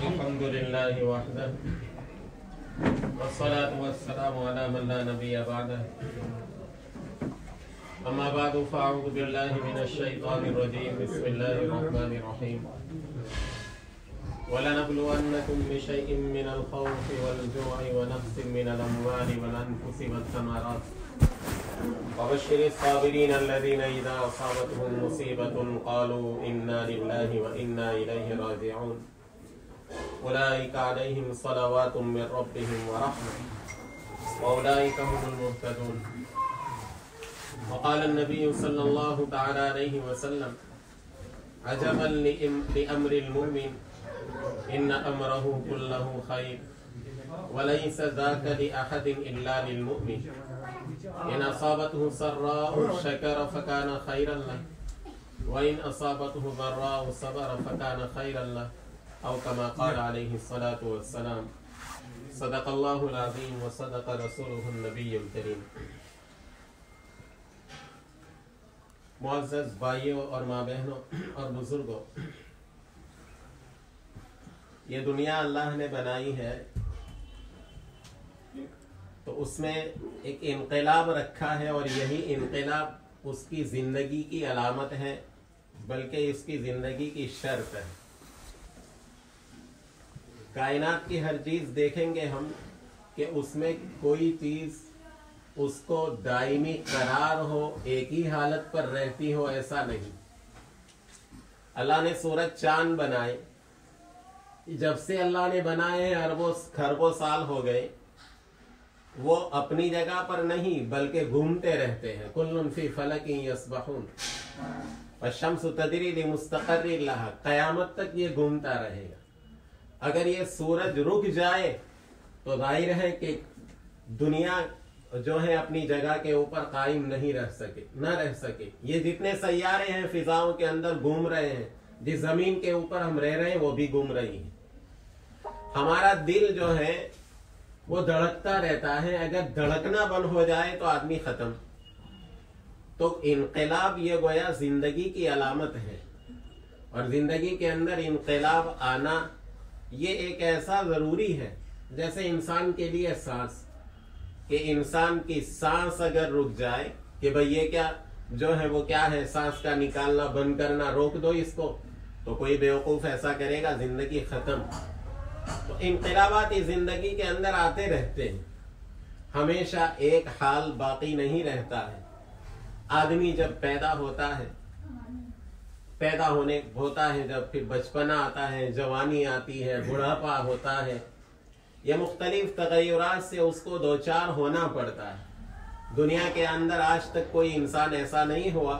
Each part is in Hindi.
अल्हम्दुलिल्लाहि वहदह वस्सलातु वस्सलामु अला मन ला नबिय्य बअदह अम्मा बअदु फ़अऊज़ु बिल्लाहि मिनश शैतानिर रजीम बिस्मिल्लाहिर रहमानिर रहीम वलनब्लुवन्नकुम बिशैइन मिनल खौफ़ि वल जु'i व नक़्सिन मिनल अम्वालि वल अनफ़ुसि वस्समरात वबश्शिरिस साबिरीन अल्लज़ीना इज़ा असाबतहुम मुसीबतुन क़ालू इन्ना लिल्लाहि व इन्ना इलैहि राजिऊन उलाइका अलैहिम सलवातुम मिर रब्बिहिम व रहमह व उलाइका हुमुल मुहतदून। वक़ाल अन्नबी सल्लल्लाहु तआला अलैहि वसल्लम अजबन लिअम्रिल मुमिन इन्न अमरहु कुल्लहु खैर व लैसा ज़ाका लिअहदिन इल्ला लिल मुमिन इन असाबतहु सर्राउ शकर फकान खैरन लह व इन असाबतहु ज़र्राउ सबर फकान खैरन लह औ कमा क़ाल अलैहि सलातु वस्सलाम सदक़ल्लाहुल अज़ीम व सदक़ रसूलुहुन नबियुल करीम। मुअज़्ज़ज़ भाइयों और माँ बहनों और बुजुर्गों, ये दुनिया अल्लाह ने बनाई है तो उसमें एक इनक़िलाब रखा है और यही इनक़िलाब उसकी ज़िंदगी की अलामत है, बल्कि इसकी ज़िंदगी की शर्त है। कायनात की हर चीज़ देखेंगे हम कि उसमें कोई चीज़ उसको दायमी करार हो, एक ही हालत पर रहती हो, ऐसा नहीं। अल्लाह ने सूरज चांद बनाए, जब से अल्लाह ने बनाए हैं अरबों खरबों साल हो गए, वो अपनी जगह पर नहीं बल्कि घूमते रहते हैं। कुल्लुन फी फलकिन यस्बहून वश्शम्सु तजरी लिमुस्तक़र्रिन लहा, क़यामत तक ये घूमता रहेगा। अगर ये सूरज रुक जाए तो जाहिर है कि दुनिया जो है अपनी जगह के ऊपर कायम नहीं रह सके। ये जितने सैयारे हैं फिजाओं के अंदर घूम रहे हैं, जिस जमीन के ऊपर हम रह रहे हैं वो भी घूम रही है। हमारा दिल जो है वो धड़कता रहता है, अगर धड़कना बंद हो जाए तो आदमी खत्म। तो इनक़िलाब ये गोया जिंदगी की अलामत है और जिंदगी के अंदर इनक़िलाब आना ये एक ऐसा जरूरी है जैसे इंसान के लिए सांस, कि इंसान की सांस अगर रुक जाए कि भाई ये क्या जो है वो क्या है, सांस का निकालना बंद करना, रोक दो इसको, तो कोई बेवकूफ ऐसा करेगा, जिंदगी खत्म। तो इनक़िलाबात इस जिंदगी के अंदर आते रहते हैं, हमेशा एक हाल बाकी नहीं रहता है। आदमी जब पैदा होता है जब फिर बचपना आता है, जवानी आती है, बुढ़ापा होता है, ये मुख्तलिफ तग़य्युरात से उसको दो चार होना पड़ता है। दुनिया के अंदर आज तक कोई इंसान ऐसा नहीं हुआ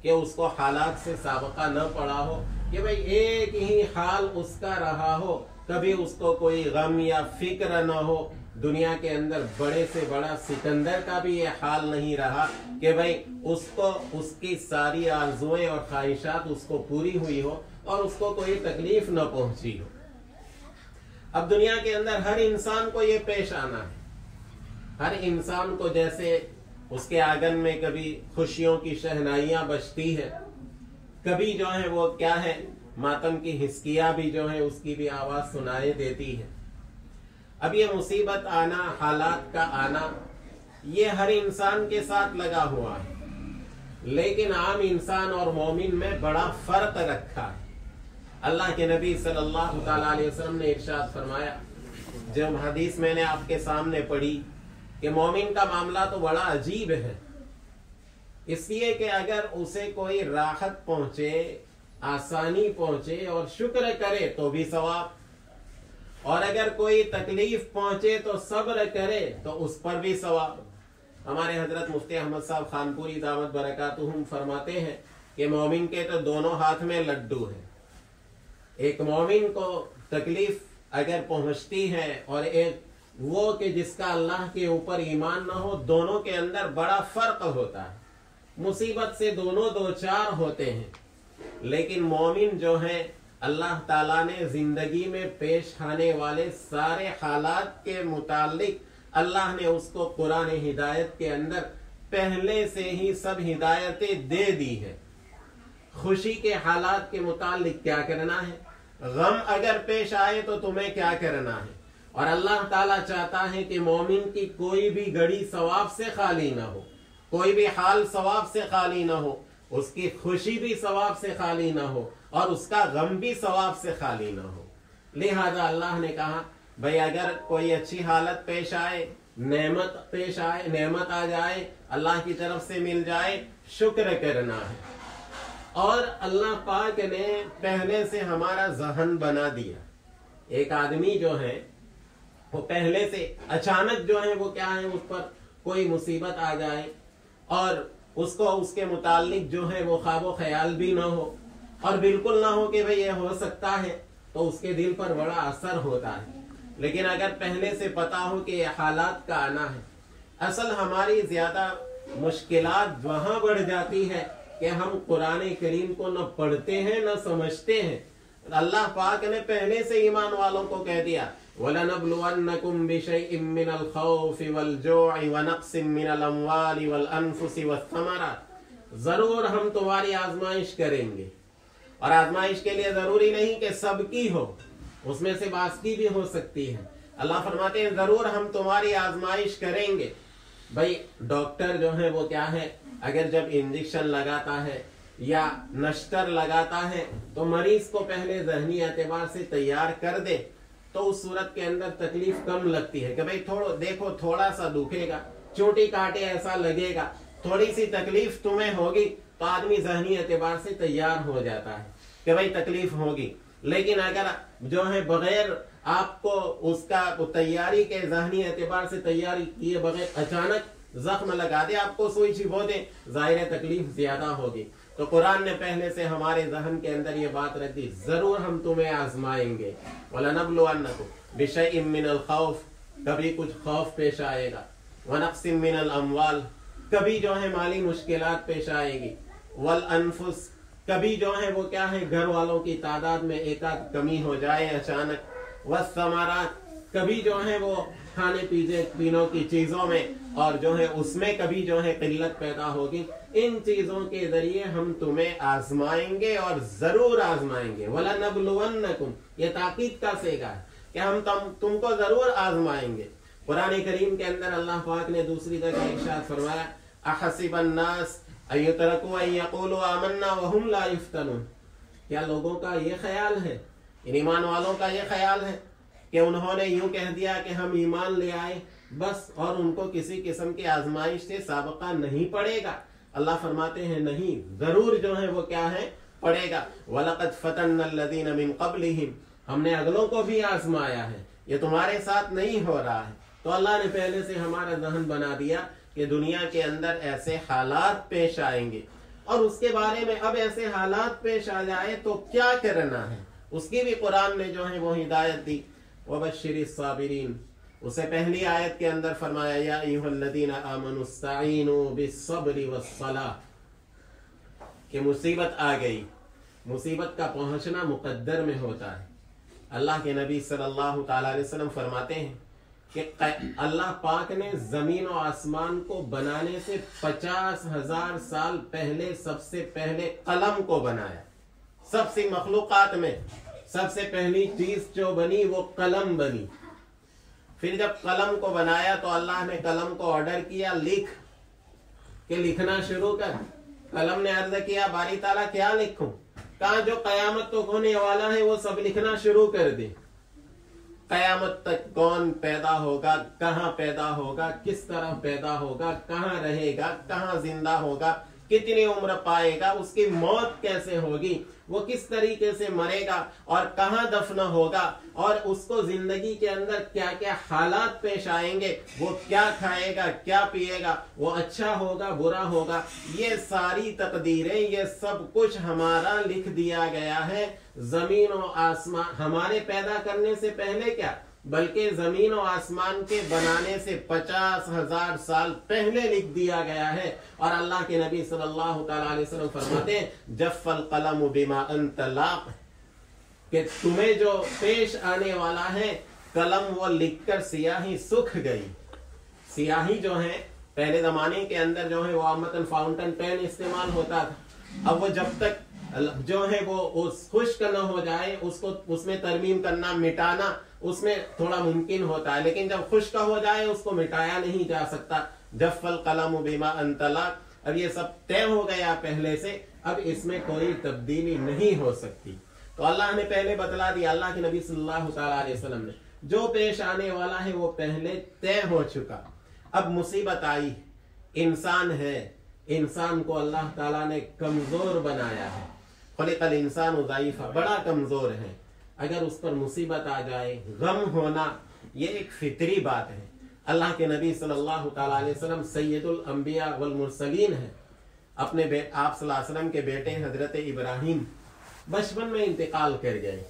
कि उसको हालात से साबका न पड़ा हो, कि भाई एक ही हाल उसका रहा हो, कभी उसको कोई गम या फिक्र न हो। दुनिया के अंदर बड़े से बड़ा सिकंदर का भी ये हाल नहीं रहा कि भाई उसको उसकी सारी आरज़ुएं और ख्वाहिशात उसको पूरी हुई हो और उसको कोई तकलीफ न पहुंची हो। अब दुनिया के अंदर हर इंसान को ये पेश आना है, हर इंसान को जैसे उसके आंगन में कभी खुशियों की शहनाइयां बजती है, कभी जो है वो क्या है मातम की हिस्कियां भी जो है उसकी भी आवाज सुनाई देती है। अब ये मुसीबत आना, हालात का आना, ये हर इंसान के साथ लगा हुआ है, लेकिन आम इंसान और मोमिन में बड़ा फर्क रखा है। अल्लाह के नबी सल्लल्लाहु ताला अलैहि वसल्लम ने इरशाद फरमाया, जब हदीस मैंने आपके सामने पढ़ी कि मोमिन का मामला तो बड़ा अजीब है, इसलिए कि अगर उसे कोई राहत पहुंचे, आसानी पहुंचे और शुक्र करे तो भी सवाब, और अगर कोई तकलीफ पहुंचे तो सब्र करे तो उस पर भी सवाब। हमारे हजरत मुफ्ती अहमद साहब खानपुरी दामत बरकातुहुम फरमाते हैं कि मोमिन के तो दोनों हाथ में लड्डू है। एक मोमिन को तकलीफ अगर पहुंचती है और एक वो कि जिसका अल्लाह के ऊपर ईमान न हो, दोनों के अंदर बड़ा फर्क होता है। मुसीबत से दोनों दो चार होते हैं, लेकिन मोमिन जो है अल्लाह ताला ने जिंदगी में पेश आने वाले सारे हालात के मुतालिक अल्लाह ने उसको कुरान हिदायत के अंदर पहले से ही सब हिदायतें दे दी है। खुशी के हालात के मुतालिक क्या करना है, गम अगर पेश आए तो तुम्हें क्या करना है। और अल्लाह ताला चाहता है कि मोमिन की कोई भी घड़ी सवाब से खाली ना हो, कोई भी हाल सवाब से खाली ना हो, उसकी खुशी भी सवाब से खाली ना हो और उसका गम भी सवाब से खाली ना हो। लिहाजा अल्लाह ने कहा भाई अगर कोई अच्छी हालत पेश आए, नेमत पेश आए, नेमत आ जाए, अल्लाह की तरफ से मिल जाए, शुक्र करना है। और अल्लाह पाक ने पहले से हमारा जहन बना दिया। एक आदमी जो है वो पहले से अचानक जो है वो क्या है, उस पर कोई मुसीबत आ जाए और उसको उसके मुतालिक जो है वो ख्वाबो ख्याल भी ना हो और बिल्कुल ना हो कि भाई ये हो सकता है, तो उसके दिल पर बड़ा असर होता है। लेकिन अगर पहले से पता हो कि ये हालात का आना है, असल हमारी ज्यादा मुश्किलात वहां बढ़ जाती है कि हम कुरान करीम को न पढ़ते हैं न समझते हैं। अल्लाह पाक ने पहले से ईमान वालों को कह दिया, वलनब्लुवन्नकुम बिशैइन मिनल खौफि वल जु'i व नक्सिम मिनल अम्वालि वल अनफुसि वस्समरात। जरूर हम तुम्हारी आजमाइश करेंगे। और आजमाइश के लिए जरूरी नहीं कि सबकी हो, उसमें से बास की भी हो सकती है। अल्लाह फरमाते हैं जरूर हम तुम्हारी आजमाइश करेंगे। भाई डॉक्टर जो है वो क्या है, अगर जब इंजेक्शन लगाता है या नश्तर लगाता है तो मरीज को पहले जहनी एतबार से तैयार कर दे, तो उस सूरत के अंदर तकलीफ कम लगती है कि भाई देखो थोड़ा सा दुखेगा, चोटी काटे ऐसा लगेगा, थोड़ी सी तकलीफ तुम्हें होगी, तो आदमी जहनी एतबार से तैयार हो जाता है कि भाई तकलीफ होगी। लेकिन अगर जो है बगैर आपको उसका तैयारी के जहनी एतबार से तैयारी किए बगैर अचानक जख्म लगा दे, आपको सुई छिपो दे, जाहिर तकलीफ ज्यादा होगी। तो कुरान ने पहले से हमारे जहन के अंदर ये बात रख दी, जरूर हम तुम्हें आजमाएंगे। वलनब्लुवन्नकुम बिशैइन मिनल खौफ, कभी कुछ खौफ पेश आएगा, व नक्सिम मिनल अम्वाल, कभी जो है माली मुश्किलात पेश आएगी, वल अनफुस, कभी जो है वो क्या है घर वालों की तादाद में एकाध कमी हो जाए अचानक, वस्समरात, कभी जो है वो खाने पीनों की चीजों में और जो है उसमें कभी जो है किल्लत पैदा होगी। इन चीजों के जरिए हम तुम्हें आजमाएंगे और जरूर आजमाएंगे। वलनब्लुवन्नकुम, ये ताकीद का सेगा है कि हम तुमको जरूर आजमाएंगे। कुरान करीम के अंदर अल्लाह पाक ने दूसरी जगह इरशाद फरमाया, अहसिबन नास अयतरकू अन यक़ूलू आमन्ना वहुम ला युफ्तनून, क्या लोगों का ये ख्याल है, इन ईमान वालों का ये ख्याल है कि उन्होंने यूं कह दिया कि हम ईमान ले आए बस और उनको किसी किस्म की आजमाइश से साबका नहीं पड़ेगा। अल्लाह फरमाते हैं नहीं, जरूर जो है वो क्या है पड़ेगा। वलक़द फ़तन्नल्लज़ीन मिन क़ब्लिहिम, हमने अगलों को भी आजमाया है, ये तुम्हारे साथ नहीं हो रहा है। तो अल्लाह ने पहले से हमारा जहन बना दिया कि दुनिया के अंदर ऐसे हालात पेश आएंगे और उसके बारे में अब ऐसे हालात पेश आ जाए तो क्या करना है, उसकी भी कुरान ने जो है वो हिदायत दी। वबश्शिरिस साबिरीन, उसे पहली आयत के अंदर फरमाया, या अय्युहल्लज़ीना आमनुस्ताईनु बिस्सब्रि वस्सलाह, कि मुसीबत आ गई, मुसीबत का पहुंचना मुकद्दर में होता है। अल्लाह के नबी सल्लल्लाहु ताला अलैहि वसल्लम फरमाते हैं कि अल्लाह पाक ने जमीन और आसमान को बनाने से 50,000 साल पहले सबसे पहले कलम को बनाया। सबसे मखलूकात में सबसे पहली चीज जो बनी वो कलम बनी। फिर जब कलम को बनाया तो अल्लाह ने कलम को ऑर्डर किया, लिख के लिखना शुरू कर। कलम ने अर्ज किया, बारी ताला क्या लिखूं? कहा जो कयामत तो होने वाला है वो सब लिखना शुरू कर दे। कयामत तक कौन पैदा होगा, कहाँ पैदा होगा, किस तरह पैदा होगा, कहाँ रहेगा, कहाँ जिंदा होगा, कितनी उम्र पाएगा, उसकी मौत कैसे होगी, वो किस तरीके से मरेगा और कहाँ दफन होगा, और उसको जिंदगी के अंदर क्या क्या हालात पेश आएंगे, वो क्या खाएगा क्या पिएगा, वो अच्छा होगा बुरा होगा, ये सारी तकदीरें, ये सब कुछ हमारा लिख दिया गया है। जमीन और आसमान हमारे पैदा करने से पहले क्या, बल्कि जमीन और आसमान के बनाने से 50,000 साल पहले लिख दिया गया है। और अल्लाह के नबी सल्लल्लाहु अलैहि वसल्लम फरमाते हैं जफ़ल कलम बिमा अंत लाक़, कि तुम्हें जो पेश आने वाला है कलम वो लिखकर स्याही सूख गई। स्याही जो है पहले जमाने के अंदर जो है वो आमतन फाउंटेन पेन इस्तेमाल होता था, अब वो जब तक जो है वो उस खुश्क न हो जाए उसको उसमें तरमीम करना मिटाना उसमें थोड़ा मुमकिन होता है, लेकिन जब खुश्क हो जाए उसको मिटाया नहीं जा सकता। जफ़ल कलम बिमा अंत लाक़, अब ये सब तय हो गया पहले से, अब इसमें कोई तब्दीली नहीं हो सकती। तो अल्लाह ने पहले बतला दिया, अल्लाह के नबी सल्लल्लाहु अलैहि वसल्लम ने, जो पेश आने वाला है वो पहले तय हो चुका। अब मुसीबत आई, इंसान है, इंसान को अल्लाह ताला ने कमजोर बनाया है, खुलिक़ल इंसानु ज़ईफ़ा, बड़ा कमजोर है। अगर उस पर मुसीबत आ जाए, गम होना ये एक फितरी बात है। अल्लाह के नबी सल्लल्लाहु अलैहि वसल्लम सैयदुल अंबिया वल मुरसलीन है। अपने आप सल्लल्लाहु अलैहि वसल्लम के बेटे हजरत इब्राहिम बचपन में इंतकाल कर गए।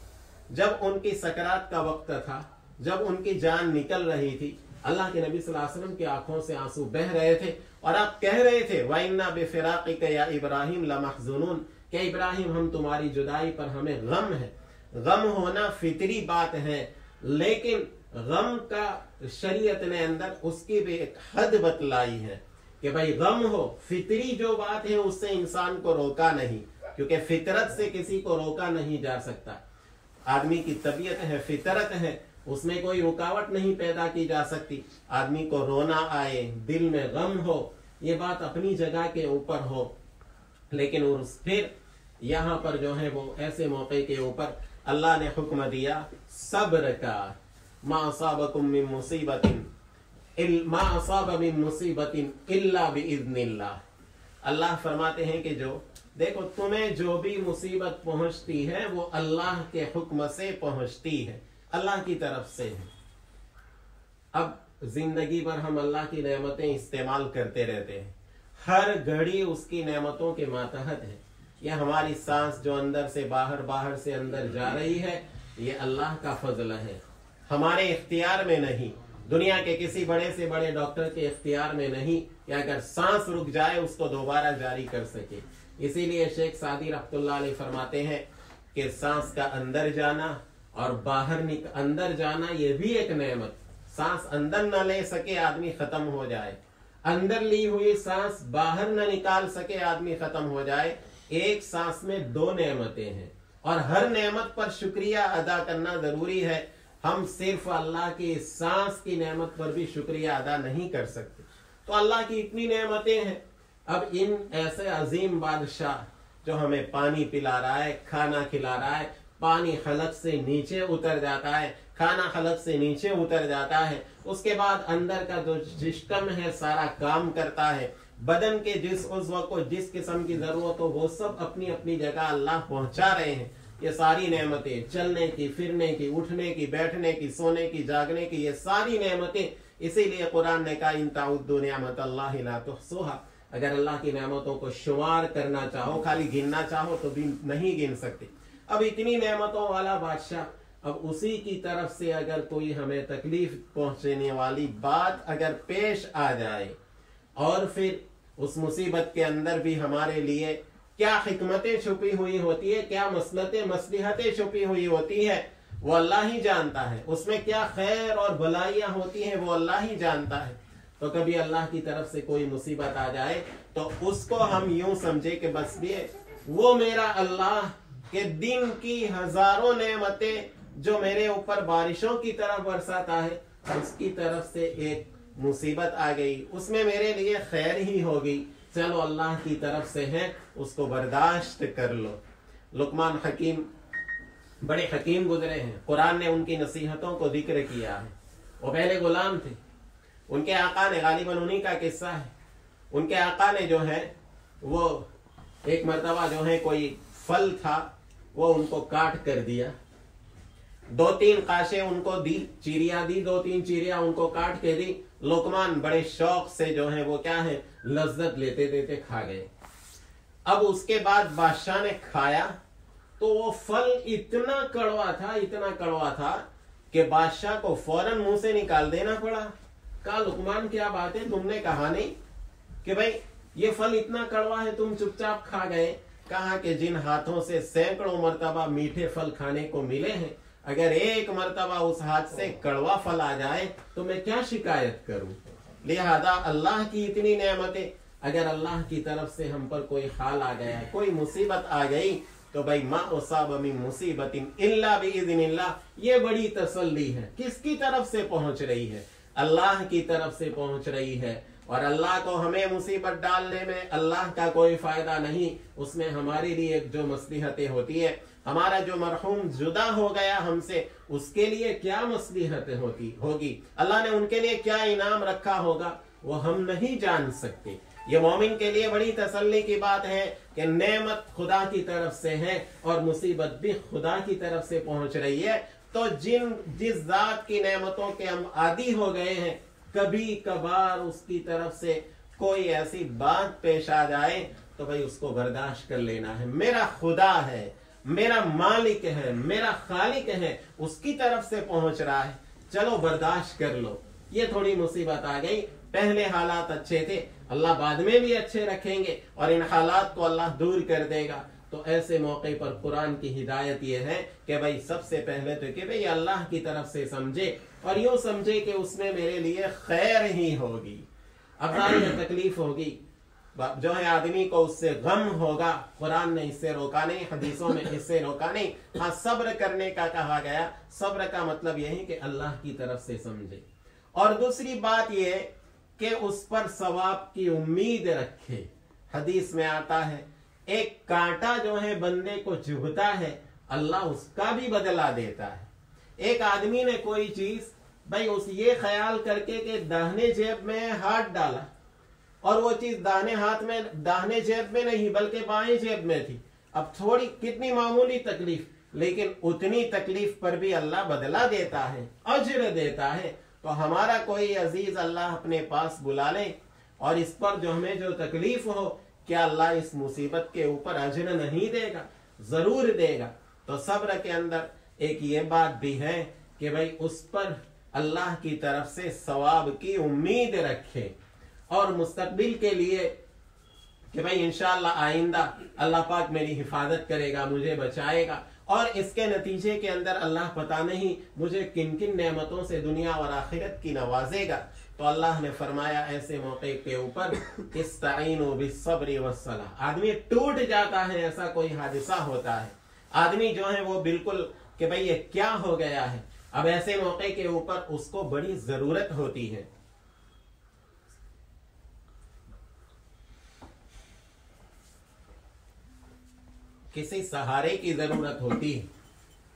जब उनकी सकरात का वक्त था, जब उनकी जान निकल रही थी, अल्लाह के नबी सल्लल्लाहु अलैहि वसल्लम की आंखों से आंसू बह रहे थे और आप कह रहे थे व इन्ना बिफिराक़िका या इब्राहिम लमहज़ूनून, कि इब्राहिम हम तुम्हारी जुदाई पर हमें गम है। गम होना फितरी बात है, लेकिन गम का शरीयत ने अंदर उसकी भी एक हद बतलाई है कि भाई गम हो, फितरी जो बात है उससे इंसान को रोका नहीं, क्योंकि फितरत से किसी को रोका नहीं जा सकता। आदमी की तबीयत है, फितरत है, उसमें कोई रुकावट नहीं पैदा की जा सकती। आदमी को रोना आए, दिल में गम हो, ये बात अपनी जगह के ऊपर हो, लेकिन उस फिर यहाँ पर जो है वो ऐसे मौके के ऊपर अल्लाह ने हुक्म दिया सब्र का। मा असाबकुम मिन मुसीबतिन मा असाब मिन मुसीबतिन इल्ला बिइज़्निल्लाह। अल्लाह फरमाते हैं कि जो देखो तुम्हें जो भी मुसीबत पहुंचती है वो अल्लाह के हुक्म से पहुंचती है, अल्लाह की तरफ से है। अब जिंदगी भर हम अल्लाह की नेमतें इस्तेमाल करते रहते हैं, हर घड़ी उसकी नेमतों के मातहत है। यह हमारी सांस जो अंदर से बाहर, बाहर से अंदर जा रही है, ये अल्लाह का फजल है, हमारे इख्तियार में नहीं, दुनिया के किसी बड़े से बड़े डॉक्टर के इख्तियार में नहीं कि अगर सांस रुक जाए उसको दोबारा जारी कर सके। इसीलिए शेख सादी रहमतुल्लाह अलैह फरमाते हैं कि सांस का अंदर जाना और बाहर अंदर जाना ये भी एक नेमत। सांस अंदर न ले सके आदमी खत्म हो जाए, अंदर ली हुई सांस बाहर न निकाल सके आदमी खत्म हो जाए। एक सांस में दो नेमतें हैं और हर नेमत पर शुक्रिया अदा करना जरूरी है। हम सिर्फ अल्लाह की सांस की नेमत पर भी शुक्रिया अदा नहीं कर सकते। तो अल्लाह की इतनी नेमतें हैं। अब इन ऐसे अजीम बादशाह जो हमें पानी पिला रहा है, खाना खिला रहा है, पानी हलक से नीचे उतर जाता है, खाना हलक से नीचे उतर जाता है, उसके बाद अंदर का जो सिस्टम है सारा काम करता है, बदन के जिस उज़्व को जिस किस्म की जरूरत हो वो सब अपनी अपनी जगह अल्लाह पहुंचा रहे हैं। ये सारी नेमतें, चलने की, फिरने की, उठने की, बैठने की, सोने की, जागने की, ये सारी नेमतें, इसीलिए कुरान ने कहा इन ताउद्दू निअमतल्लाहि ला तुहसूहा, अगर अल्लाह की नेमतों को शुमार करना चाहो, खाली गिनना चाहो तो भी नहीं गिन सकते। अब इतनी नेमतों वाला बादशाह, अब उसी की तरफ से अगर कोई हमें तकलीफ पहुंचने वाली बात अगर पेश आ जाए और फिर उस मुसीबत के अंदर भी हमारे लिए क्या हिकमतें छुपी हुई होती है, क्या मसलतें मसलिहतें छुपी हुई होती है, वो अल्लाह ही जानता है। उसमें क्या खैर और भलाइयां होती हैं वो अल्लाह ही जानता है। तो कभी अल्लाह की तरफ से कोई मुसीबत आ जाए तो उसको हम यूं समझे कि बस ये वो मेरा अल्लाह के दिन की हजारों नेमतें जो मेरे ऊपर बारिशों की तरह बरसाता है, उसकी तरफ से एक मुसीबत आ गई, उसमें मेरे लिए खैर ही होगी, चलो अल्लाह की तरफ से है, उसको बर्दाश्त कर लो। लुकमान हकीम बड़े हकीम गुजरे हैं, कुरान ने उनकी नसीहतों को जिक्र किया है। वो पहले गुलाम थे, उनके आका ने, गालिबन उन्हीं का किस्सा है, उनके आका ने जो है वो एक मर्तबा जो है कोई फल था वो उनको काट कर दिया, 2-3 काशे उनको दी, चिड़िया दी, 2-3 चिड़िया उनको काट के दी। लुकमान बड़े शौक से जो है वो क्या है लज्जत लेते लेते खा गए। अब उसके बाद बादशाह ने खाया तो वो फल इतना कड़वा था, इतना कड़वा था कि बादशाह को फौरन मुंह से निकाल देना पड़ा। कहा लुकमान क्या बात है, तुमने कहा नहीं कि भाई ये फल इतना कड़वा है, तुम चुपचाप खा गए। कहा कि जिन हाथों से सैकड़ों मर्तबा मीठे फल खाने को मिले हैं, अगर एक मर्तबा उस हाथ से कड़वा फल आ जाए तो मैं क्या शिकायत करूं। लिहाजा अल्लाह की इतनी नेमतें, अगर अल्लाह की तरफ से हम पर कोई हाल आ गया, कोई मुसीबत आ गई, तो भाई मा उसाब मिन मुसीबतिन इल्ला बिइज़्निल्लाह, ये बड़ी तसल्ली है। किसकी तरफ से पहुंच रही है? अल्लाह की तरफ से पहुंच रही है। और अल्लाह को हमें मुसीबत डालने में अल्लाह का कोई फायदा नहीं, उसमें हमारे लिए जो मसलिहतें होती है, हमारा जो मरहूम जुदा हो गया हमसे, उसके लिए क्या मसलिहतें होगी, अल्लाह ने उनके लिए क्या इनाम रखा होगा, वो हम नहीं जान सकते। ये मोमिन के लिए बड़ी तसल्ली की बात है कि नेमत खुदा की तरफ से है और मुसीबत भी खुदा की तरफ से पहुंच रही है। तो जिस जात की नेमतों के हम आदी हो गए हैं, कभी कभार उसकी तरफ से कोई ऐसी बात पेश आ जाए तो भाई उसको बर्दाश्त कर लेना है। मेरा खुदा है, मेरा मालिक है, मेरा खालिक है, उसकी तरफ से पहुंच रहा है, चलो बर्दाश्त कर लो। ये थोड़ी मुसीबत आ गई, पहले हालात अच्छे थे, अल्लाह बाद में भी अच्छे रखेंगे और इन हालात को अल्लाह दूर कर देगा। तो ऐसे मौके पर कुरान की हिदायत ये है कि भाई सबसे पहले तो कि भाई अल्लाह की तरफ से समझे और यूं समझे कि उसमें मेरे लिए खैर ही होगी। अब जाहिर तकलीफ होगी, जो है आदमी को उससे गम होगा, कुरान ने इससे रोका नहीं, हदीसों में इससे रोका नहीं। हाँ, सब्र करने का कहा गया। सब्र का मतलब यही कि अल्लाह की तरफ से समझे। और दूसरी बात यह कि उस पर सवाब की उम्मीद रखे। हदीस में आता है एक कांटा जो है बंदे को चुभता है, अल्लाह उसका भी बदला देता है। एक आदमी ने कोई चीज भाई उस ये ख्याल करके कि दाहिने जेब में हाथ डाला और वो चीज दाहिने जेब में नहीं बल्कि बाएं जेब में थी। अब थोड़ी कितनी मामूली तकलीफ, लेकिन उतनी तकलीफ पर भी अल्लाह बदला देता है, अज्र देता है। तो हमारा कोई अजीज अल्लाह अपने पास बुला ले और इस पर जो हमें जो तकलीफ हो, क्या अल्लाह इस मुसीबत के ऊपर अज्र नहीं देगा? जरूर देगा। तो सब्र के अंदर एक ये बात भी है कि भाई उस पर अल्लाह की तरफ से सवाब की उम्मीद रखे और मुस्तकबिल के लिए कि भाई इंशाअल्लाह आइंदा अल्लाह पाक मेरी हिफाजत करेगा, मुझे बचाएगा और इसके नतीजे के अंदर अल्लाह पता नहीं मुझे किन किन नेमतों से दुनिया और आखिरत की नवाजेगा। तो अल्लाह ने फरमाया ऐसे मौके के ऊपर इस्ताईनु बिस्सब्रि वस्सलाह। आदमी टूट जाता है, ऐसा कोई हादिसा होता है, आदमी जो है वो बिल्कुल कि भाई ये क्या हो गया है। अब ऐसे मौके के ऊपर उसको बड़ी जरूरत होती है किसी सहारे की जरूरत होती है।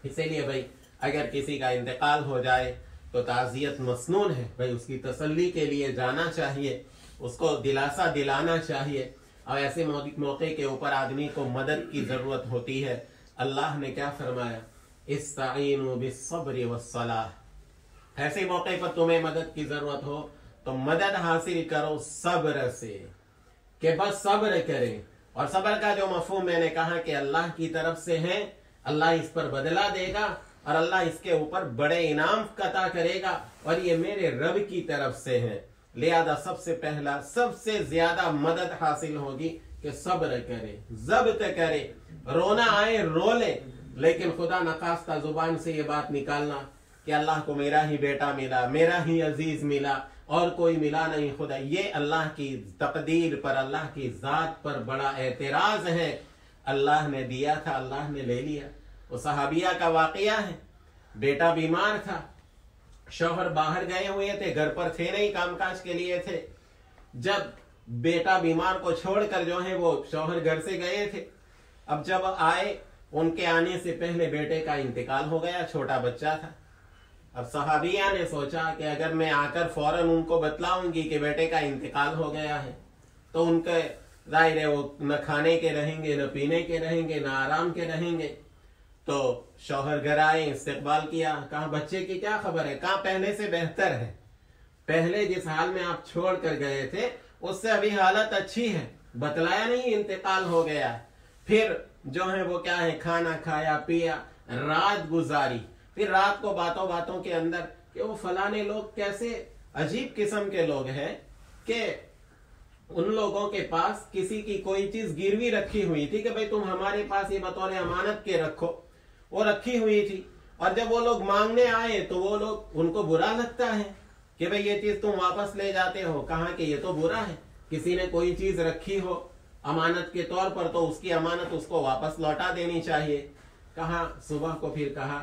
इसीलिए भाई अगर किसी का इंतकाल हो जाए तो ताज़ियत मसनून है, भाई उसकी तसल्ली के लिए जाना चाहिए, उसको दिलासा दिलाना चाहिए। और ऐसे मौके के ऊपर आदमी को मदद की जरूरत होती है। अल्लाह ने क्या फरमाया, इस्ताईनु बिस्सब्रि वस्सलाह। ऐसे मौके पर तुम्हें मदद की जरूरत हो तो मदद हासिल करो सब्र से, कि बस सब्र करें। और सब्र का जो मफहूम मैंने कहा कि अल्लाह की तरफ से है, अल्लाह इस पर बदला देगा और अल्लाह इसके ऊपर बड़े इनाम अता करेगा और ये मेरे रब की तरफ से है। लिहाजा सबसे पहला सबसे ज्यादा मदद हासिल होगी कि सब्र करे, ज़ब्त करे, रोना आए रो ले, लेकिन खुदा नखास्ता जुबान से ये बात निकालना कि अल्लाह को मेरा ही बेटा मिला, मेरा ही अजीज मिला और कोई मिला नहीं खुदा, ये अल्लाह की तकदीर पर, अल्लाह की जात पर बड़ा एतराज है। अल्लाह ने दिया था, अल्लाह ने ले लिया। वो सहाबिया का वाकया है, बेटा बीमार था, शौहर बाहर गए हुए थे, घर पर थे नहीं, कामकाज के लिए थे। जब बेटा बीमार को छोड़कर जो है वो शौहर घर से गए थे, अब जब आए उनके आने से पहले बेटे का इंतकाल हो गया, छोटा बच्चा था। अब सहाबिया ने सोचा कि अगर मैं आकर फौरन उनको बतलाऊंगी कि बेटे का इंतकाल हो गया है तो उनके जाहिर है वो न खाने के रहेंगे, न पीने के रहेंगे, न आराम के रहेंगे। तो शौहर घर आए, इस्तकबाल किया, कहा बच्चे की क्या खबर है, कहा पहले से बेहतर है, पहले जिस हाल में आप छोड़ कर गए थे उससे अभी हालत अच्छी है। बतलाया नहीं, इंतकाल हो गया। फिर जो है वो क्या है, खाना खाया पिया, रात गुजारी। फिर रात को बातों बातों के अंदर कि वो फलाने लोग कैसे अजीब किस्म के लोग हैं कि उन लोगों के पास किसी की कोई चीज गिरवी रखी हुई थी कि भाई तुम हमारे पास ये बतौर अमानत के रखो, वो रखी हुई थी। और जब वो लोग मांगने आए तो वो लोग, उनको बुरा लगता है कि भाई ये चीज तुम वापस ले जाते हो। कहा कि ये तो बुरा है, किसी ने कोई चीज रखी हो अमानत के तौर पर तो उसकी अमानत उसको वापस लौटा देनी चाहिए। कहा सुबह को फिर कहा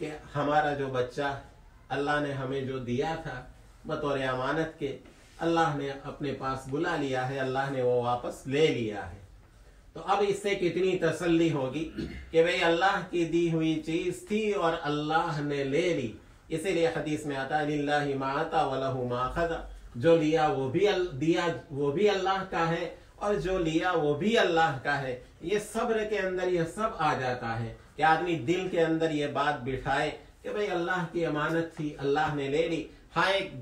कि हमारा जो बच्चा अल्लाह ने हमें जो दिया था बतौर अमानत के, अल्लाह ने अपने पास बुला लिया है, अल्लाह ने वो वापस ले लिया है। तो अब इससे कितनी तसल्ली होगी कि भाई अल्लाह की दी हुई चीज थी और अल्लाह ने ले ली। इसीलिए हदीस में आता है लिल्लाहि मा अता व लहु मा अखज़, जो लिया वो भी अल्लाह का है और जो लिया वो भी अल्लाह का है। ये सब्र के अंदर ये सब आ जाता है कि आदमी दिल के अंदर ये बात बिठाए कि भाई अल्लाह की अमानत थी, अल्लाह ने ले ली। हाँ, एक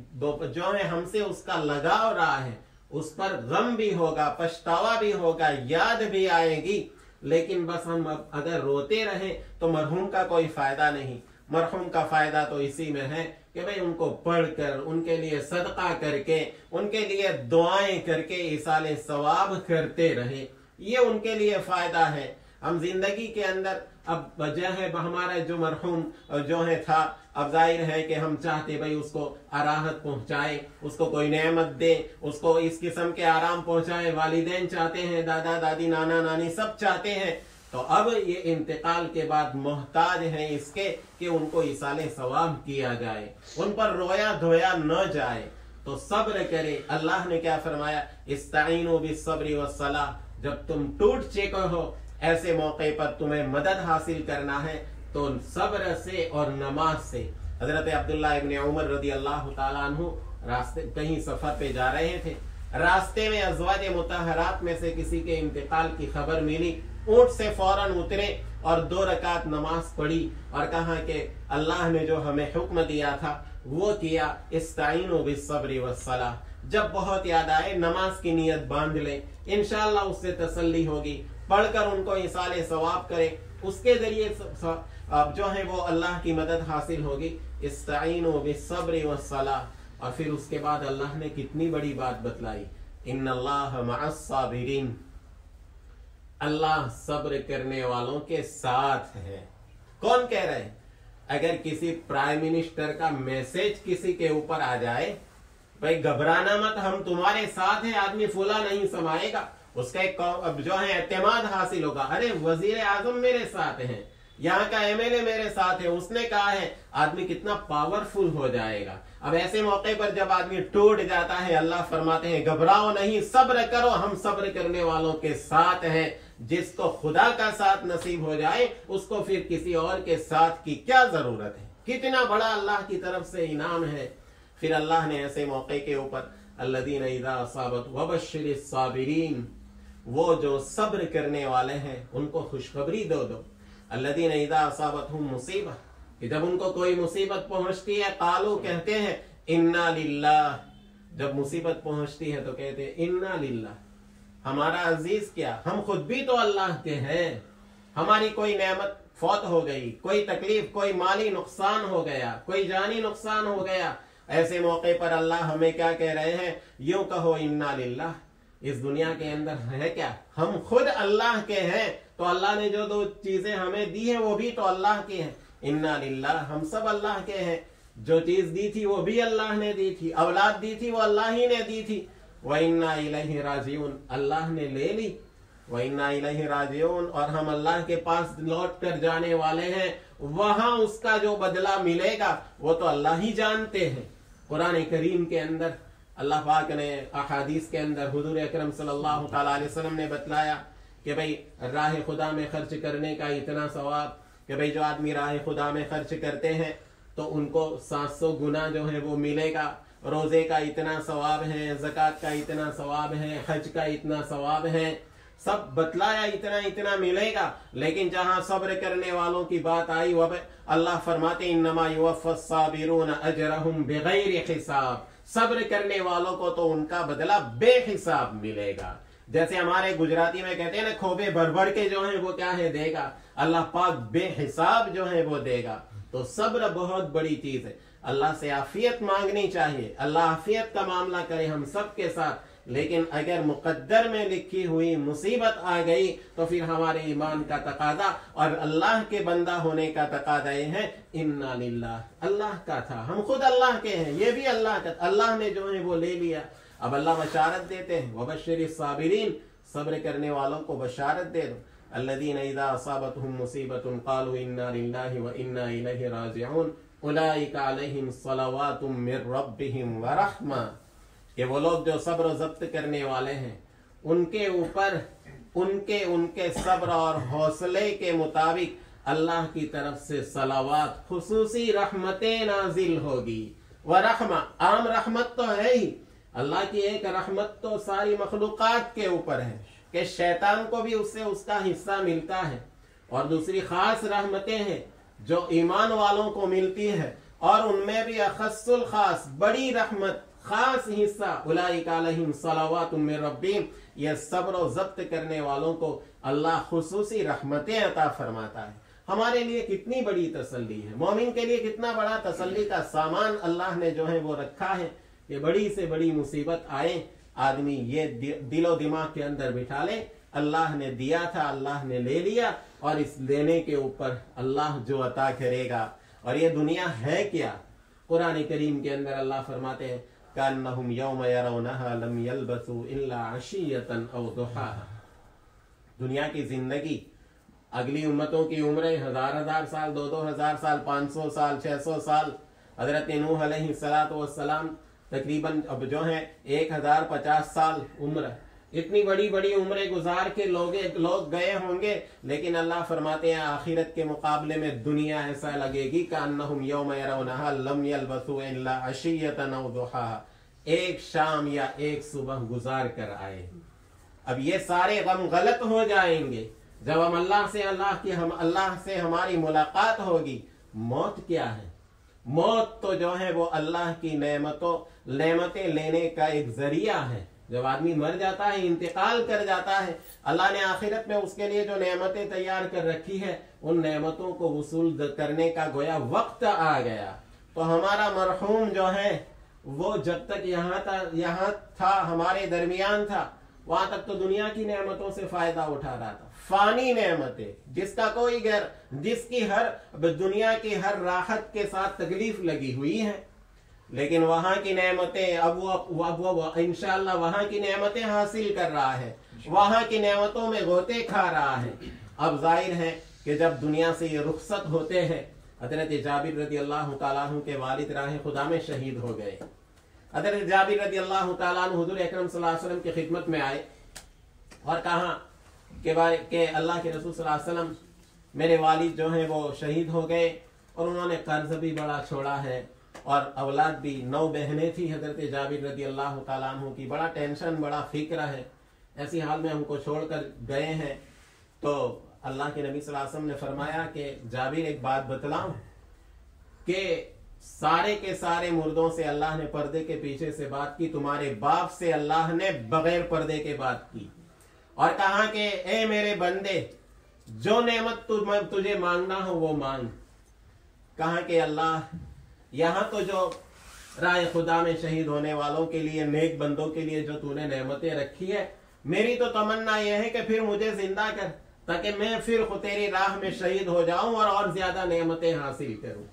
जो है हमसे उसका लगाव रहा है, उस पर गम भी होगा, पछतावा भी होगा, याद भी आएगी, लेकिन बस हम अगर रोते रहें तो मरहूम का कोई फायदा नहीं। मरहूम का फायदा तो इसी में है कि भाई उनको पढ़कर, उनके लिए सदका करके, उनके लिए दुआएं करके इसाले सवाब करते रहे, ये उनके लिए फायदा है। हम जिंदगी के अंदर अब जो है हमारा जो मरहूम जो है था, अब जाहिर है कि हम चाहते भाई उसको राहत पहुंचाए, उसको कोई नेमत दे, उसको इस किस्म के आराम पहुंचाए। वालिदैन चाहते हैं, दादा दादी नाना नानी सब चाहते हैं। तो अब ये इंतकाल के बाद मोहताज हैं इसके कि उनको इसाले सवाब किया जाए, उन पर रोया धोया न जाए। तो सब्र करे। अल्लाह ने क्या फरमाया, इस्ताइनु बिस्सब्रि वस्सलाह, जब तुम टूट चुके हो ऐसे मौके पर तुम्हें मदद हासिल करना है तो सब्र से और नमाज से। हजरत अब्दुल्लाह इब्न उमर रदी अल्लाह तआला अन्हु रास्ते कहीं सफर पे जा रहे थे, रास्ते में अज़वाज मुतहरात में से किसी के इंतकाल की खबर मिली, ऊंट से फौरन उतरे और 2 रकात नमाज पढ़ी और कहा कि अल्लाह ने जो हमें हुक्म दिया था वो किया, इस्ताइनु बिस्सब्रि वस्सलाह। जब बहुत याद आए नमाज की नियत बांध ले, इंशाअल्लाह उससे तसल्ली होगी। पढ़कर उनको इसाले सवाब करे, उसके जरिए अब जो है वो अल्लाह की मदद हासिल होगी। इस्ताइनु बिस्सब्रि वस्सलाह। और फिर उसके बाद अल्लाह ने कितनी बड़ी बात बतलाई, इन्नल्लाह मअस साबिरीन, अल्लाह सब्र करने वालों के साथ है। कौन कह रहे हैं? अगर किसी प्राइम मिनिस्टर का मैसेज किसी के ऊपर आ जाए, भाई घबराना मत, हम तुम्हारे साथ हैं, आदमी फूला नहीं समाएगा, उसका एक जो है एतमाद हासिल होगा। अरे वजीर आजम मेरे साथ हैं, यहाँ का एमएलए मेरे साथ है, उसने कहा है, आदमी कितना पावरफुल हो जाएगा। अब ऐसे मौके पर जब आदमी टूट जाता है, अल्लाह फरमाते हैं घबराओ नहीं, सब्र करो, हम सब्र करने वालों के साथ हैं। जिसको खुदा का साथ नसीब हो जाए उसको फिर किसी और के साथ की क्या जरूरत है। कितना बड़ा अल्लाह की तरफ से इनाम है। फिर अल्लाह ने ऐसे मौके के ऊपर अल्लज़ीना इज़ा असाबत वबश्शिरिस साबिरीन, वो जो सब्र करने वाले हैं उनको खुशखबरी दो। अल्लज़ीना इज़ा असाबतहुम मुसीबा, कि जब उनको कोई मुसीबत पहुंचती है, कालू कहते हैं इन्ना लिल्लाह, जब मुसीबत पहुंचती है तो कहते हैं इन्ना लिल्लाह, हमारा अजीज क्या, हम खुद भी तो अल्लाह के हैं। हमारी कोई नेमत फौत हो गई, कोई तकलीफ, कोई माली नुकसान हो गया, कोई जानी नुकसान हो गया, ऐसे मौके पर अल्लाह हमें क्या कह रहे हैं, यूं कहो इन्ना लिल्लाह। इस दुनिया के अंदर है क्या, हम खुद अल्लाह के हैं, तो अल्लाह ने जो 2 चीजें हमें दी हैं वो भी तो अल्लाह की हैं। इन्ना लिल्लाह, हम सब अल्लाह के हैं। जो चीज दी थी वो भी अल्लाह ने दी थी, औलाद दी थी वो अल्लाह ही ने दी थी। व इन्ना इलैहि राजिऊन, अल्लाह ने ले ली। व इन्ना इलैहि राजिऊन, और हम अल्लाह के पास लौट कर जाने वाले हैं। वहां उसका जो बदला मिलेगा वो तो अल्लाह ही जानते हैं। कुरान करीम के अंदर अल्लाह पाक ने अहादीस के अंदर हुजूर अकरम सल्लल्लाहु अलैहि वसल्लम ने बतलाया कि भाई राह खुदा में खर्च करने का इतना सवाब कि भाई जो आदमी राह खुदा में खर्च करते हैं तो उनको 700 गुना जो है वो मिलेगा। रोजे का इतना सवाब है, ज़कात का इतना सवाब है, हज का इतना सवाब है, सब बतलाया इतना इतना मिलेगा। लेकिन जहां सब्र करने वालों की बात आई वह अल्लाह फरमाते इन्नमा युवफ़्फ़स साबिरून अजरहुम बिगैरि हिसाब, सब्र करने वालों को तो उनका बदला बेहिसाब मिलेगा। जैसे हमारे गुजराती में कहते हैं ना, खोबे भर भर के जो है वो क्या है देगा, अल्लाह पाक बेहिसाब जो है वो देगा। तो सब्र बहुत बड़ी चीज है। अल्लाह से आफियत मांगनी चाहिए, अल्लाह आफियत का मामला करे हम सब के साथ। लेकिन अगर मुकद्दर में लिखी हुई मुसीबत आ गई तो फिर हमारे ईमान का तकादा और अल्लाह के बंदा होने का तकादा ये है इन्ना लिल्लाह, अल्लाह का था, हम खुद अल्लाह के हैं, ये भी अल्लाह का, अल्लाह ने जो है वो ले लिया। अब अल्लाह बशारत देते हैं वबश्शिरिस साबिरीन, सब्र करने वालों को बशारत दे दो। अल्लज़ीना इज़ा असाबतहुम मुसीबतुन क़ालू इन्ना लिल्लाहि व इन्ना इलैहि राजिऊन उलाइका अलैहिम सलवातुम मिर रब्बिहिम व रहमा, कि वो लोग जो सब्र ज़ब्त करने वाले हैं उनके ऊपर उनके सब्र और हौसले के मुताबिक अल्लाह की तरफ से सलावात, खुसूसी रहमतें नाजिल होगी। व रहमा, आम रहमत तो है ही, अल्लाह की एक रहमत तो सारी मखलूकात के ऊपर है कि शैतान को भी उससे उसका हिस्सा मिलता है, और दूसरी खास रहमतें हैं जो ईमान वालों को मिलती है, और उनमें भी अखस्सुल खास बड़ी रहमत, खास हिस्सा उलाइका अलैहिम सलावातुम मिर रब्बिहिम, यह सब्र और ज़ब्त करने वालों को अल्लाह खुसूसी रहमतें अता फरमाता है। हमारे लिए कितनी बड़ी तसल्ली है, मोमिन के लिए कितना बड़ा तसल्ली का सामान अल्लाह ने जो है वो रखा है। ये बड़ी से बड़ी मुसीबत आए, आदमी ये दिलो दिमाग के अंदर बिठा ले, अल्लाह ने दिया था, अल्लाह ने ले लिया, और इस लेने के ऊपर अल्लाह जो अता करेगा। और ये दुनिया है क्या, कुरान करीम के अंदर अल्लाह फरमाते हैं कान्नहुम यौम यरौनहा लम यल्बसू इल्ला अशियतन औ दुहाहा, दुनिया की जिंदगी, अगली उम्मतों की उम्रें हजार साल, 2,000 साल, 500 साल, 600 साल। हजरत नूह अलैहिस्सलातु वस्सलाम तकरीबन अब जो है 1050 साल उम्र, इतनी बड़ी बड़ी उम्रें गुजार के लोग गए होंगे, लेकिन अल्लाह फरमाते हैं आखिरत के मुकाबले में दुनिया ऐसा लगेगी कान्नहुम यौम यरौनहा लम यल्बसू इल्ला अशियतन औ दुहाहा, एक शाम या एक सुबह गुजार कर आए। अब ये सारे गम गलत हो जाएंगे जब हम अल्लाह से हमारी मुलाकात होगी। मौत क्या है? मौत तो जो है वो अल्लाह की नेमतें लेने का एक जरिया है। जब आदमी मर जाता है, इंतकाल कर जाता है, अल्लाह ने आखिरत में उसके लिए जो नेमतें तैयार कर रखी है, उन नेमतों को वसूल करने का गोया वक्त आ गया। तो हमारा मरहूम जो है वो जब तक यहाँ था, हमारे दरमियान था, वहां तक तो दुनिया की नेमतों से फायदा उठा रहा था। फानी नेमतें, जिसका कोई घर, जिसकी दुनिया की हर राहत के साथ तकलीफ लगी हुई है, लेकिन वहां की नेमतें अब वो इंशाअल्लाह वहां की नेमतें हासिल कर रहा है, वहां की नेमतों में गोते खा रहा है। अब जाहिर है कि जब दुनिया से ये रुखसत होते हैं, हजरत जाबिर रज़ी अल्लाह तआला अन्हु के वालिद राह खुदा में शहीद हो गए। हजरत जाबिर रज़ी अल्लाह तआला अन्हु हुजूर अकरम सल्लल्लाहु अलैहि वसल्लम की खिदमत में आए और कहा कि अल्लाह के रसूल सल्लल्लाहु अलैहि वसल्लम, मेरे वालिद जो हैं वो शहीद हो गए और उन्होंने कर्ज भी बड़ा छोड़ा है और औलाद भी, 9 बहनें थी हजरत जाबिर रज़ी अल्लाह तआला अन्हु की, बड़ा टेंशन, बड़ा फिक्र है, ऐसी हाल में हमको छोड़कर गए हैं। तो अल्लाह के नबी सल्लल्लाहु अलैहि वसल्लम ने फरमाया कि जाबिर एक बात बतलाऊं कि सारे के सारे मुर्दों से अल्लाह ने पर्दे के पीछे से बात की, तुम्हारे बाप से अल्लाह ने बगैर पर्दे के बात की और कहा कि ए मेरे बंदे, जो नेमत तुझे मांगना हो वो मांग। कहा कि अल्लाह, यहाँ तो जो राय खुदा में शहीद होने वालों के लिए, नेक बंदों के लिए जो तूने नेमतें रखी है, मेरी तो तमन्ना यह है कि फिर मुझे जिंदा कर, ताकि मैं फिर तेरी राह में शहीद हो जाऊं और ज्यादा नेमतें हासिल करूं।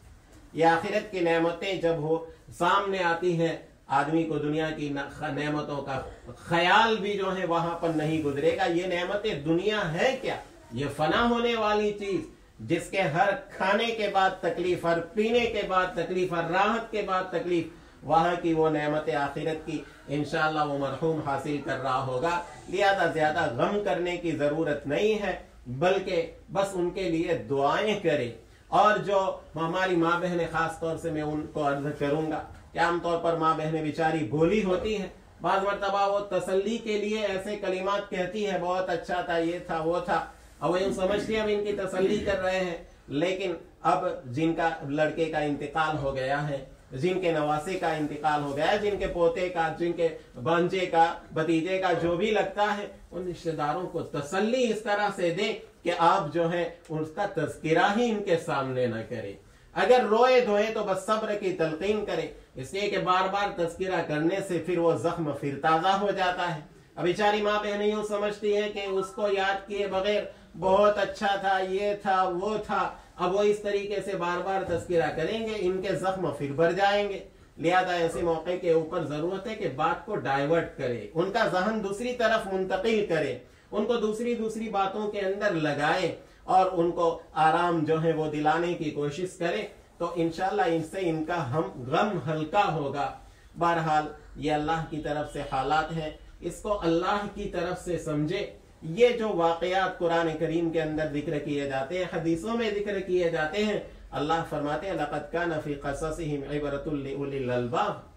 ये आखिरत की नेमतें जब हो सामने आती है, आदमी को दुनिया की नेमतों का ख्याल भी जो है वहां पर नहीं गुजरेगा। ये नेमतें दुनिया है क्या? ये फना होने वाली चीज, जिसके हर खाने के बाद तकलीफ, हर पीने के बाद तकलीफ, हर राहत के बाद तकलीफ, वहां की वो नेमतें आखिरत की इंशाअल्लाह वो मरहूम हासिल कर रहा होगा। लिहाजा ज्यादा गम करने की जरूरत नहीं है, बल्कि बस उनके लिए दुआएं करें। और जो हमारी माँ बहनें, खास तौर से मैं उनको अर्ज करूंगा, कि आमतौर पर माँ बहनें बेचारी भोली होती हैं, बाज़ मरतबा वो तसल्ली के लिए ऐसे कलिमात कहती है, बहुत अच्छा था, ये था, वो था, अब वो समझती है हम इनकी तसल्ली कर रहे हैं। लेकिन अब जिनका लड़के का इंतकाल हो गया है, जिनके नवासे का इंतकाल हो गया है, जिनके पोते का, जिनके भांजे का, भतीजे का, जो भी लगता है, उन रिश्तेदारों को तसल्ली इस तरह से दे कि आप जो है उसका तज़किरा ही इनके सामने न करें। अगर रोए धोए तो बस सब्र की तलकीन करे, इसलिए कि बार बार तज़किरा करने से फिर वो जख्म फिर ताज़ा हो जाता है। अब बेचारी माँ बहनें यूं समझती है कि उसको याद किए बगैर बहुत अच्छा था, ये था, वो था, अब वो इस तरीके से बार बार तज़किरा करेंगे, इनके जख्म फिर भर जाएंगे। लिहाजा ऐसे मौके के ऊपर जरूरत है कि बात को डाइवर्ट करे, उनका जहन दूसरी तरफ मुंतकिल करे, उनको दूसरी दूसरी बातों के अंदर लगाए और उनको आराम जो है वो दिलाने की कोशिश करें, तो इंशाल्लाह इनसे इनका हम गम हल्का होगा। बहरहाल ये अल्लाह की तरफ से हालात हैं, इसको अल्लाह की तरफ से समझे। ये जो वाकयात कुरान करीम के अंदर जिक्र किए जाते हैं, हदीसों में जिक्र किए जाते हैं, अल्लाह फरमाते हैं लक़द कान फ़ी क़ससिहिम इबरतुल लिउलिल अलबाब,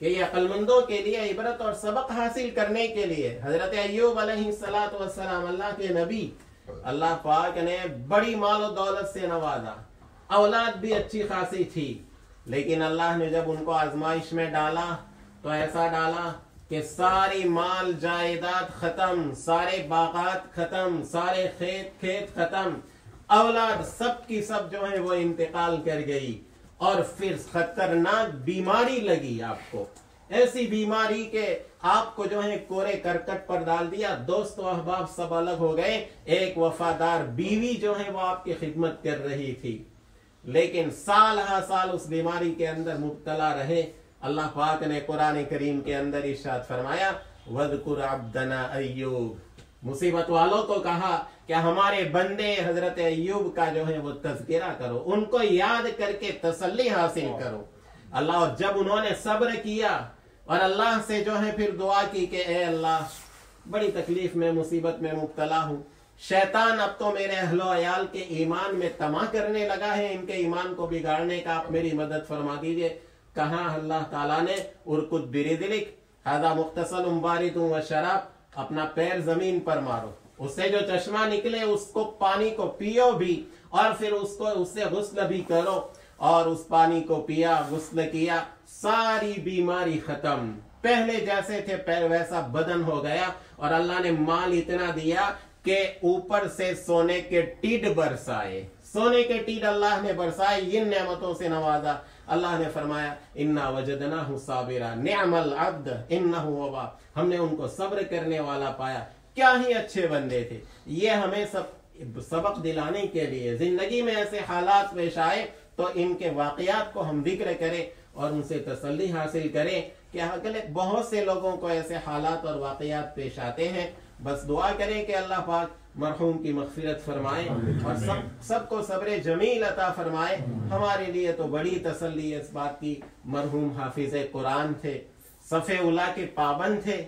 कि ये अक्लमंदों के लिए इबरत और सबक हासिल करने के लिए। हजरत अय्यूब अलैहिस्सलातु वस्सलाम, अल्लाह के नबी, अल्लाह पाक ने बड़ी माल और दौलत से नवाजा, औलाद भी अच्छी खासी थी, लेकिन अल्लाह ने जब उनको आजमाइश में डाला तो ऐसा डाला कि सारी माल जायदाद खत्म, सारे बागात खत्म, सारे खेत खत्म, औलाद सब की सब जो है वो इंतकाल कर गई, और फिर खतरनाक बीमारी लगी आपको, ऐसी बीमारी के आपको जो है कोरे करकट पर डाल दिया। दोस्त व अहबाब सब अलग हो गए, एक वफादार बीवी जो है वो आपकी खिदमत कर रही थी, लेकिन साल हा साल उस बीमारी के अंदर मुब्तला रहे। अल्लाह पाक ने कुरान करीम के अंदर इरशाद फरमाया वज़कुर अब्दना अय्यूब, मुसीबत वालों को कहा कि हमारे बंदे हजरत अय्यूब का जो है वो तज़किरा करो, उनको याद करके तसल्ली हासिल करो। अल्लाह, जब उन्होंने सब्र किया और अल्लाह से जो है फिर दुआ की कि ए अल्लाह, बड़ी तकलीफ में मुसीबत में मुब्तला हूँ, शैतान अब तो मेरे अहलो अयाल के ईमान में तमा करने लगा है, इनके ईमान को बिगाड़ने का आप मेरी मदद फरमा दीजिए। कहा अल्लाह ताला ने उरकुद बिरिदिलिक हादा मुख्तसलुम बारिदुम व शराब, अपना पैर जमीन पर मारो, उससे जो चश्मा निकले उसको पानी को पियो भी, और फिर उससे गुस्ल भी करो, और उस पानी को पिया, गुस्ल किया, सारी बीमारी खत्म, पहले जैसे थे पैर वैसा बदन हो गया। और अल्लाह ने माल इतना दिया कि ऊपर से सोने के टीड बरसाए, सोने के टीड अल्लाह ने बरसाए, इन नेमतों से नवाजा। अल्लाह ने फरमाया इन्ना वजदनाहु साबिरा निअमल अब्द इन्नहु अव्वाब, हमने उनको सब्र करने वाला पाया, क्या ही अच्छे बंदे थे। ये हमें सबक दिलाने के लिए जिंदगी में ऐसे हालात पेश आए तो इनके वाकयात को हम जिक्र करें और उनसे तसल्ली हासिल करें कि अगले बहुत से लोगों को ऐसे हालात और वाकयात पेश आते हैं। बस दुआ करें कि अल्लाह पाक मरहूम की मग़फ़िरत फरमाए और सबको सब्र जमील अता फरमाए। हमारे लिए तो बड़ी तसल्ली इस बात की, मरहूम हाफिज़ कुरान थे, सफ़े उला के पाबंद थे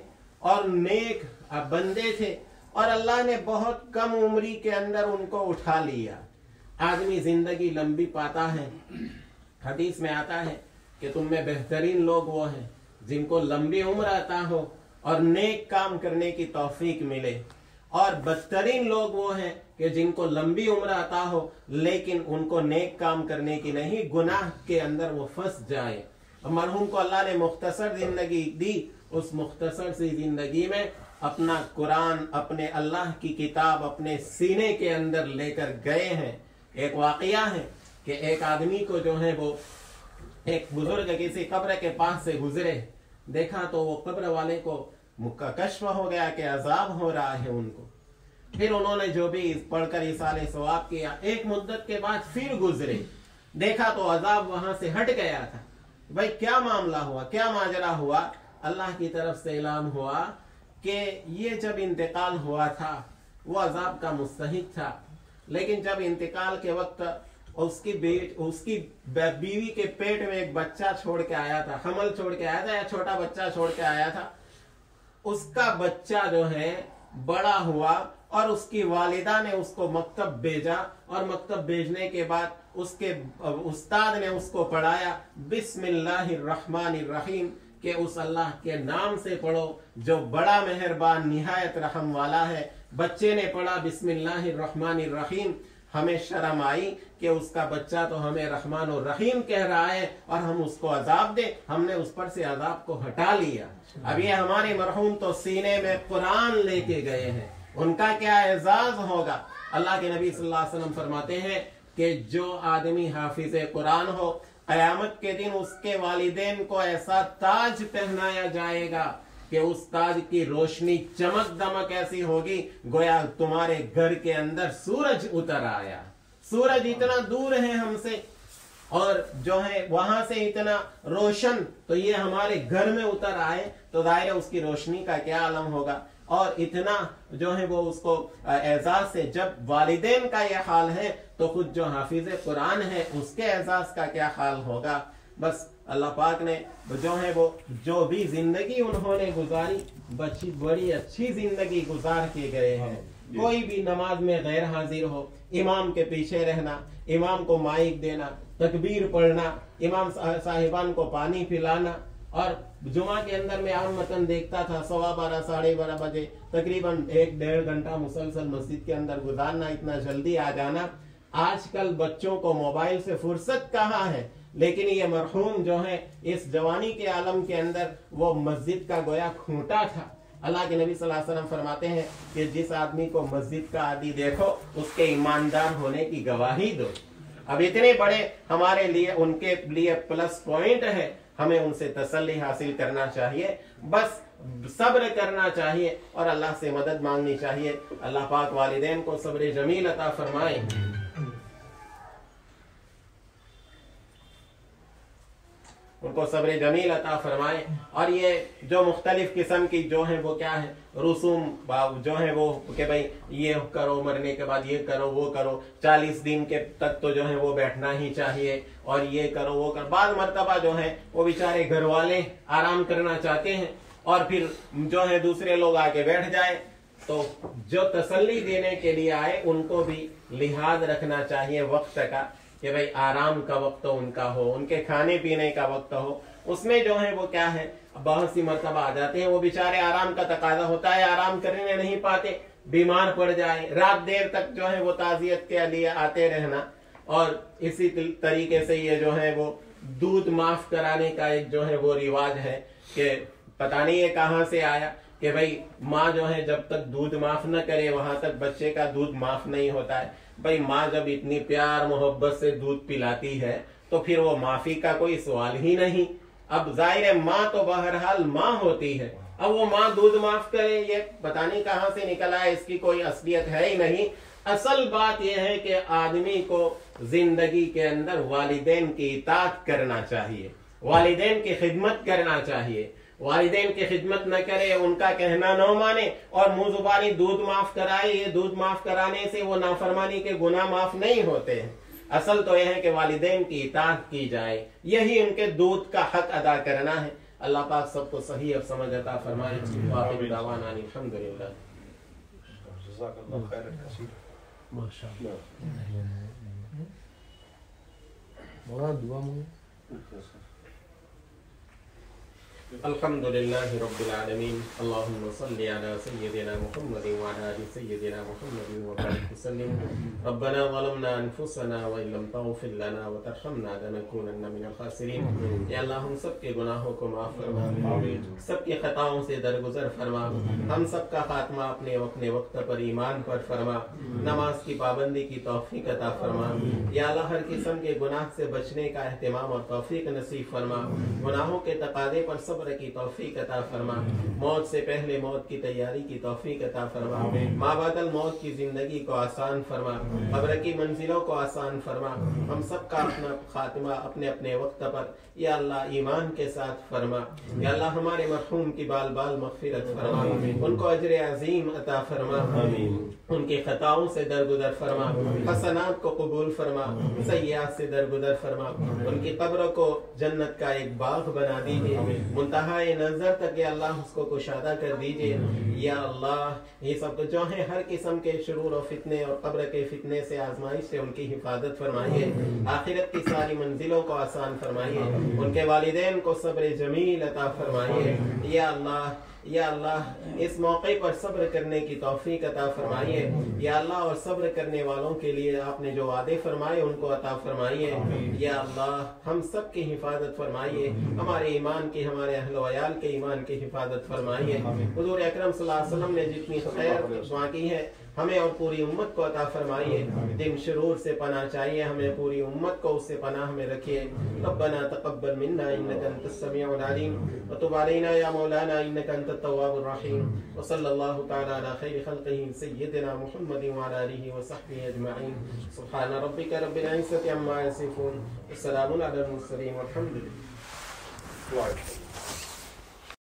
और नेक बंदे थे, और अल्लाह ने बहुत कम उम्री के अंदर उनको उठा लिया। आदमी जिंदगी लंबी पाता है, हदीस में आता है कि तुम में बेहतरीन लोग वो हैं जिनको लंबी उम्र अता हो और नेक काम करने की तौफीक मिले, और बदतरीन लोग वो हैं कि जिनको लंबी उम्र अता हो लेकिन उनको नेक काम करने की नहीं, गुनाह के अंदर वो फंस जाए। मरहूम को अल्लाह ने मुख्तसर जिंदगी दी, उस मुख्तसर सी जिंदगी में अपना कुरान, अपने अल्लाह की किताब अपने सीने के अंदर लेकर गए हैं। एक वाकया है कि एक आदमी को जो है वो एक बुजुर्ग किसी कब्र के पास से गुजरे, देखा तो वो कब्र वाले को मुक्का कश्फ हो गया कि अजाब हो रहा है उनको। फिर उन्होंने जो भी पढ़कर इसाले सवाब किया, एक मुद्दत के बाद फिर गुजरे, देखा तो अजाब वहां से हट गया था। भाई क्या मामला हुआ, क्या माजरा हुआ? अल्लाह की तरफ से ऐलान हुआ कि ये जब इंतकाल हुआ था वो अजाब का मुस्तहिक था, लेकिन जब इंतकाल के वक्त उसकी बीवी के पेट में एक बच्चा छोड़ के आया था, हमल छोड़ के आया था या छोटा बच्चा छोड़ के आया था, उसका बच्चा जो है बड़ा हुआ और उसकी वालिदा ने उसको मकतब भेजा और मकतब भेजने के बाद उसके उस्ताद ने उसको पढ़ाया बिस्मिल्लाहिर्रहमानिर्रहीम के उस अल्लाह के नाम से पढ़ो जो बड़ा मेहरबान निहायत रहम वाला है। बच्चे ने पढ़ा बिस्मिल्लाहिर्रहमानिर्रहीम। हमें शर्म आई कि उसका बच्चा तो हमें रहमान और रहीम कह रहा है और हम उसको अजाब दे। हमने उस पर से अजाब को हटा लिया। अब ये हमारे मरहूम तो सीने में कुरान लेके गए हैं, उनका क्या एजाज होगा। अल्लाह के नबी सल्लल्लाहु अलैहि वसल्लम फरमाते हैं कि जो आदमी हाफिज कुरान हो, कयामत के दिन उसके वालिदैन को ऐसा ताज पहनाया जाएगा कि उस ताज की रोशनी चमक दमक ऐसी होगी गोया तुम्हारे घर के अंदर सूरज उतर आया। सूरज इतना दूर है हमसे और जो है वहां से इतना रोशन, तो ये हमारे घर में उतर आए तो दायरे उसकी रोशनी का क्या आलम होगा। और इतना जो है वो उसको एजाज से, जब वालिदैन का यह हाल है तो खुद जो हाफिज कुरान है उसके एजाज का क्या हाल होगा। बस अल्लाह पाक ने जो है वो जो भी जिंदगी उन्होंने गुजारी बड़ी अच्छी जिंदगी गुजार के गए हैं। कोई भी नमाज में गैर हाजिर हो, इमाम के पीछे रहना, इमाम को माइक देना, तकबीर पढ़ना, इमाम साहिबान को पानी पिलाना। और जुमा के अंदर में आम मतन देखता था 12:15 12:30 बजे तकरीबन 1-1.5 घंटा मुसलसल मस्जिद के अंदर गुजारना, इतना जल्दी आ जाना। आजकल बच्चों को मोबाइल से फुर्सत कहाँ है, लेकिन ये मरहूम जो है इस जवानी के आलम के अंदर वो मस्जिद का गोया खूंटा था। अल्लाह के नबी सल्लल्लाहु अलैहि वसल्लम फरमाते हैं कि जिस आदमी को मस्जिद का आदी देखो उसके ईमानदार होने की गवाही दो। अब इतने बड़े हमारे लिए उनके लिए प्लस पॉइंट है, हमें उनसे तसल्ली हासिल करना चाहिए, बस सब्र करना चाहिए और अल्लाह से मदद मांगनी चाहिए। अल्लाह पाक वालिदैन को सब्र जमील अता फरमाए, उनको सब्र जमील अता फरमाए। और ये जो मुख्तलिफ किस्म की जो है वो क्या है रसूम जो है वो कि भाई ये करो, मरने के बाद ये करो वो करो, 40 दिन के तक तो जो है वो बैठना ही चाहिए और ये करो वो करो। बाद मर्तबा जो है वो बेचारे घर वाले आराम करना चाहते हैं और फिर जो है दूसरे लोग आके बैठ जाए, तो जो तसल्ली देने के लिए आए उनको भी लिहाज रखना चाहिए वक्त का कि भाई आराम का वक्त तो उनका हो, उनके खाने पीने का वक्त हो। उसमें जो है वो क्या है बहुत सी मर्तबा आ जाते हैं, वो बेचारे आराम का तकाजा होता है, आराम करने नहीं पाते, बीमार पड़ जाए, रात देर तक जो है वो ताजियत के लिए आते रहना। और इसी तरीके से ये जो है वो दूध माफ कराने का एक जो है वो रिवाज है कि पता नहीं ये कहाँ से आया कि भाई माँ जो है जब तक दूध माफ न करे वहां तक बच्चे का दूध माफ नहीं होता है। भाई माँ जब इतनी प्यार मोहब्बत से दूध पिलाती है तो फिर वो माफी का कोई सवाल ही नहीं। अब जाहिर है माँ तो बहरहाल माँ होती है, अब वो माँ दूध माफ करे ये पता नहीं कहाँ से निकला है, इसकी कोई असलियत है ही नहीं। असल बात यह है कि आदमी को जिंदगी के अंदर वालिदैन की इताअत करना चाहिए, वालिदैन की खिदमत करना चाहिए। वालिदैन की खिदमत न करे, उनका कहना न माने और मुंह जुबानी दूध माफ कराए, ये दूध माफ कराने से वो नाफरमानी के गुनाह माफ नहीं होते हैं। असल तो यह है कि वालिदैन की इताअत की जाए, यही उनके दूध का हक अदा करना है। अल्लाह पाक सबको सही और समझ अता फरमाए। आखिर दावाना अल्हम्दुलिल्लाह। अल्हम्दुलिल्लाहि रब्बिल आलमीन। अल्लाहुम्मा सल्लि अला सय्यिदिना मुहम्मदिन व अला आलि सय्यिदिना मुहम्मदिन व बारिक वसल्लिम। रब्बना ज़लमना अनफुसना व इन लम तग़फिर लना व तरहमना लनकूनन्ना मिनल खासिरीन। या अल्लाह हम सब के गुनाहों को माफ फरमा, सबकी खताओं से दरगुजर फरमा, हम सब का खात्मा अपने वक्त पर ईमान पर फरमा, नमाज की पाबंदी की तौफीक अता फरमा। या अल्लाह हर किस्म के गुनाह से बचने का एहतिमाम और तौफीक नसीब फरमा, गुनाहों के तकादे पर सब्र की तौफीक अता फरमा, मौत से पहले मौत की तैयारी की तौफीक अता फरमा, माँ बादल मौत की जिंदगी को आसान फरमा, कब्र की मंजिलों को आसान फरमा। हम सब का अपना खात्मा अपने अपने वक्त पर या अल्लाह ईमान के साथ फरमा। या अल्लाह हमारे मरहूम की बाल बाल मग़फ़िरत फरमा, उनको अजर अजीम अता फरमा, उनकी खताओं से दरगुदर फरमा, हसनात को कबूल फरमा, सय्यात से दरगुदर फरमा, उनकी कब्र को जन्नत का एक बाग बना दीजिए। मुंतहाए नजर तक या अल्लाह उसको कुशादा कर दीजिए। या अल्लाह ये सब जो है हर किस्म के शुरूर और फितने और कब्र के फितने से आजमाइश से उनकी हिफाजत फरमाइए, आखिरत की सारी मंजिलों को आसान फरमाइए, उनके वालिदैन को सब्र जमील अता फरमाइए। या अल्लाह इस मौके पर सब्र करने की तौफीक अता फरमाइए। या अल्लाह और सब्र करने वालों के लिए आपने जो वादे फरमाए उनको अता फरमाइए। या अल्लाह हम सब की हिफाजत फरमाइए, हमारे ईमान की, हमारे अहल वयाल के ईमान की हिफाजत फरमाइए। हुजूर अकरम सल्लल्लाहु अलैहि वसल्लम ने जितनी खैर दुआ की है हमें और पूरी उम्मत को अता फरमाइए। दिन शुरूर से पनाह चाहिए हमें, पूरी उम्मत को उससे पनाह में रखिए। रब्बना तक़ब्बल मिन्ना इन्नका अंतस समीउल अलीम व तुब अलैना या मौलाना इन्नका अंतत तव्वाबुर रहीम व सल्लल्लाहु तआला अला खैरि खल्क़िही सय्यिदिना मुहम्मदिन व अला आलिहि व सहबिहि अजमईन। सुब्हान रब्बिका रब्बिल इज्जति अम्मा यसिफून व सलामुन अलल मुरसलीन वल्हम्दुलिल्लाह।